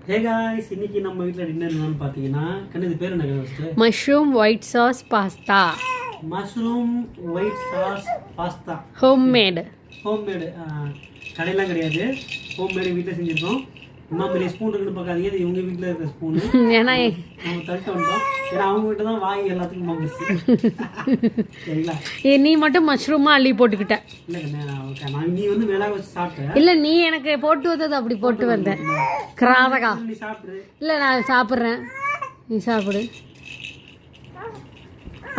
Hey guys, இன்னைக்கு நம்ம வீட்ல டின்னர் என்னன்னு பாத்தீங்கன்னா கண்ணு பேர் என்ன first? Mushroom white sauce pasta. Mushroom white sauce pasta. Homemade. கடையெல்லாம் கிடையாது. ஹோம்மேட் வீட்ல செஞ்சிருக்கோம். அம்மா பெரிய ஸ்பூன் இருக்குன்னு பார்க்காதீங்க, இது இவங்க வீட்ல இருக்க ஸ்பூன். ஏன்னா நம்ம தள்ளிட்டு வந்தோம். ஏன்னா அவங்க வீட்டு தான் வாங்கி எல்லாத்துக்கும் மாங்குச்சு. சரிங்களா? நீ மட்டும் மஷ்ரூமா அள்ளி போட்டுக்கிட்ட. இல்ல நீ வந்து மேல வச்சு சாப்பிட்ட. இல்ல நீ எனக்கு போட்டு வந்தது அப்படி போட்டு வந்த. கிராதகா. நீ சாப்பிடு. இல்ல நான் சாப்பிடுறேன். நீ சாப்பிடு.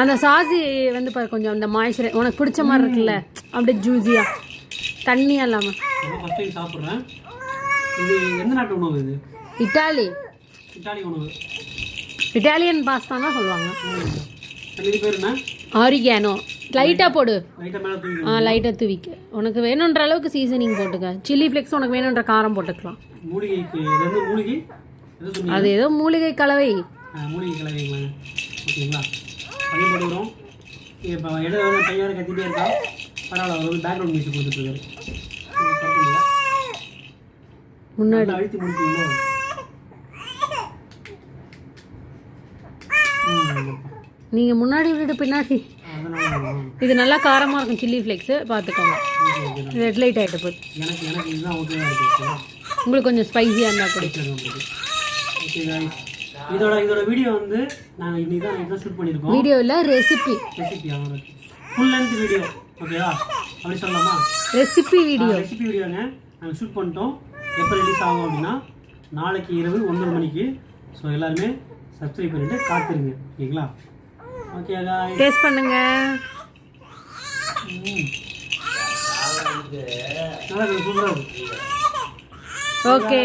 அந்த சாசி வந்து பாரு கொஞ்சம் அந்த மாய்ஸ்சர் உனக்கு பிடிச்ச மாதிரி இருக்குல்ல, அப்படியே ஜூஸியா தண்ணியா இல்லாம. ஃபர்ஸ்ட் டைம் சாப்பிடுறேன். இது எந்த நாட்டு உணவு இது? இட்டாலி உணவு. இட்டாலியன் பாஸ்தா தான் சொல்லுவாங்க. இது பேர் என்ன? ஆரிகானோ. லைட்டா போடு. லைட்டா மேல தூவி. லைட்டா தூவிக்க. உனக்கு வேணுன்ற அளவுக்கு சீசனிங் போட்டுக்க. சில்லி ஃப்ளேக்ஸ் உனக்கு வேணுன்ற காரம் போட்டுக்கலாம். மூலிகைக்கு இது வந்து மூலிகை எது சொன்னீங்க? அது ஏதோ மூலிகை கலவை. மூலிகை கலவைங்களா? ஓகேங்களா? அதே போடுறோம். இப்போ இடத்துல வந்து பையன் வேறு கத்திட்டே இருக்கா. பரவாயில்ல, ஒரு பேக்ரவுண்ட் மியூசிக் கொடுத்துட்டு இருக்காரு. முன்னாடி அழுத்தி முடிப்பீங்களோ? நீங்கள் முன்னாடி விட்டு பின்னாடி. இது நல்லா காரமாக இருக்கும். சில்லி ஃப்ளேக்ஸு பார்த்துக்கோங்க. ரெட் லைட் ஆகிட்டு போய் எனக்கு இதுதான் ஓகேவா இருக்கு. உங்களுக்கு கொஞ்சம் ஸ்பைஸியாக இருந்தால் பிடிக்கும். இதோட வீடியோ வந்து நாங்கள் இன்னைக்கு தான் ஷூட் பண்ணியிருக்கோம். வீடியோ இல்லை, ரெசிபி ஃபுல் லென்த் வீடியோ. ஓகேவா? அப்படி சொல்லலாமா? ரெசிபி வீடியோங்க நாங்கள் ஷூட் பண்ணிட்டோம். எப்போ ரிலீஸ் ஆகும் அப்படின்னா நாளைக்கு இரவு 9 மணிக்கு. ஸோ எல்லாருமே சப்ஸ்கிரைப் பண்ணிட்டு காத்துருங்க. ஓகேங்களா? ஓகே गाइस, டேஸ்ட் பண்ணுங்க. நல்லா சூப்பராக இருக்கு. ஓகே.